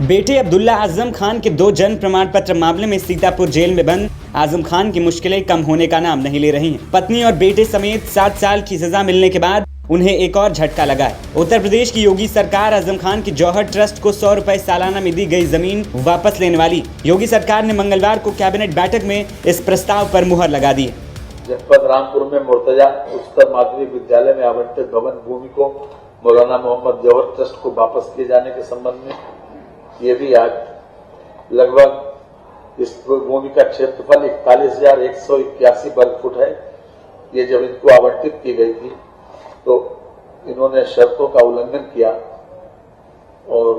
बेटे अब्दुल्ला आजम खान के 2 जन्म प्रमाण पत्र मामले में सीतापुर जेल में बंद आजम खान की मुश्किलें कम होने का नाम नहीं ले रही हैं। पत्नी और बेटे समेत 7 साल की सजा मिलने के बाद उन्हें एक और झटका लगा है। उत्तर प्रदेश की योगी सरकार आजम खान की जौहर ट्रस्ट को 100 रुपए सालाना में दी गई जमीन वापस लेने वाली योगी सरकार ने मंगलवार को कैबिनेट बैठक में इस प्रस्ताव पर मुहर लगा दी। जनपद रामपुर में मुर्तजा उच्चतर माध्यमिक विद्यालय में आवंटित भवन भूमि को मौलाना मोहम्मद जौहर ट्रस्ट को वापस किए जाने के संबंध में ये भी आज लगभग इस भूमि का क्षेत्रफल 41,181 वर्ग फुट है। ये जब इनको आवंटित की गई थी तो इन्होंने शर्तों का उल्लंघन किया और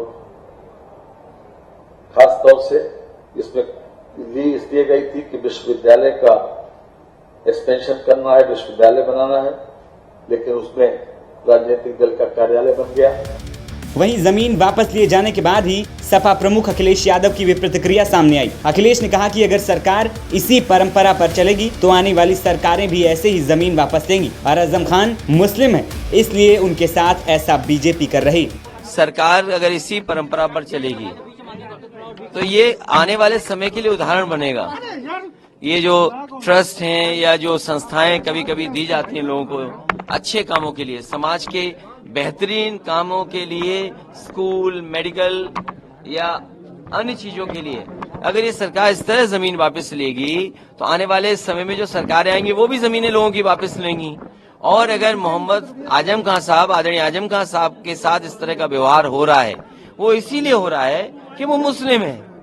खास तौर से इसमें ली इसलिए गई थी कि विश्वविद्यालय का एक्सपेंशन करना है, विश्वविद्यालय बनाना है, लेकिन उसमें राजनीतिक दल का कार्यालय बन गया। वहीं जमीन वापस लिए जाने के बाद ही सपा प्रमुख अखिलेश यादव की भी प्रतिक्रिया सामने आई। अखिलेश ने कहा कि अगर सरकार इसी परंपरा पर चलेगी तो आने वाली सरकारें भी ऐसे ही जमीन वापस देंगी और आजम खान मुस्लिम है इसलिए उनके साथ ऐसा बीजेपी कर रही। सरकार अगर इसी परंपरा पर चलेगी तो ये आने वाले समय के लिए उदाहरण बनेगा। ये जो ट्रस्ट हैं या जो संस्थाएं कभी कभी दी जाती हैं लोगों को अच्छे कामों के लिए, समाज के बेहतरीन कामों के लिए, स्कूल, मेडिकल या अन्य चीजों के लिए, अगर ये सरकार इस तरह जमीन वापस लेगी तो आने वाले समय में जो सरकारें आएंगी वो भी जमीनें लोगों की वापस लेंगी। और अगर मोहम्मद आजम खान साहब, आदरणीय आजम खान साहब के साथ इस तरह का व्यवहार हो रहा है वो इसीलिए हो रहा है कि वो मुस्लिम है।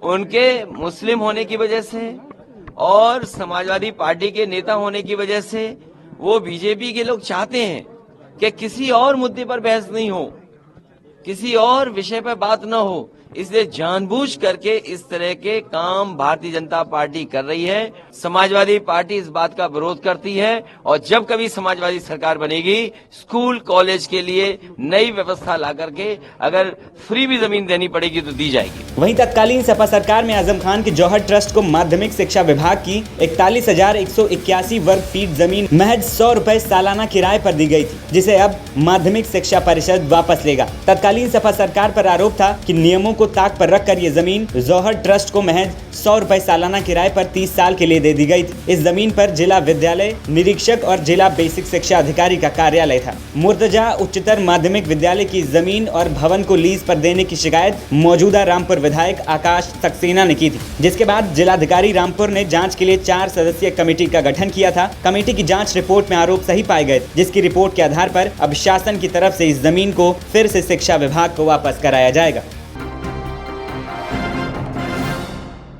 उनके मुस्लिम होने की वजह से और समाजवादी पार्टी के नेता होने की वजह से वो बीजेपी के लोग चाहते हैं कि किसी और मुद्दे पर बहस नहीं हो, किसी और विषय पर बात न हो, इसलिए जानबूझ करके इस तरह के काम भारतीय जनता पार्टी कर रही है। समाजवादी पार्टी इस बात का विरोध करती है और जब कभी समाजवादी सरकार बनेगी स्कूल कॉलेज के लिए नई व्यवस्था ला करके अगर फ्री भी जमीन देनी पड़ेगी तो दी जाएगी। वहीं तत्कालीन सपा सरकार में आजम खान के जौहर ट्रस्ट को माध्यमिक शिक्षा विभाग की 41,181 वर्ग फीट जमीन महज 100 रुपए सालाना किराए पर दी गई थी, जिसे अब माध्यमिक शिक्षा परिषद वापस लेगा। तत्कालीन सपा सरकार पर आरोप था कि नियमों को ताक पर रखकर ये जमीन जौहर ट्रस्ट को महज 100 रुपए सालाना किराए पर 30 साल के लिए दे दी गई थी। इस जमीन पर जिला विद्यालय निरीक्षक और जिला बेसिक शिक्षा अधिकारी का कार्यालय था। मुर्तजा उच्चतर माध्यमिक विद्यालय की जमीन और भवन को लीज पर देने की शिकायत मौजूदा रामपुर विधायक आकाश सक्सेना ने की थी, जिसके बाद जिलाधिकारी रामपुर ने जांच के लिए 4 सदस्यीय कमेटी का गठन किया था। कमेटी की जांच रिपोर्ट में आरोप सही पाए गए, जिसकी रिपोर्ट के आधार पर अब शासन की तरफ से इस जमीन को फिर से शिक्षा विभाग को वापस कराया जाएगा।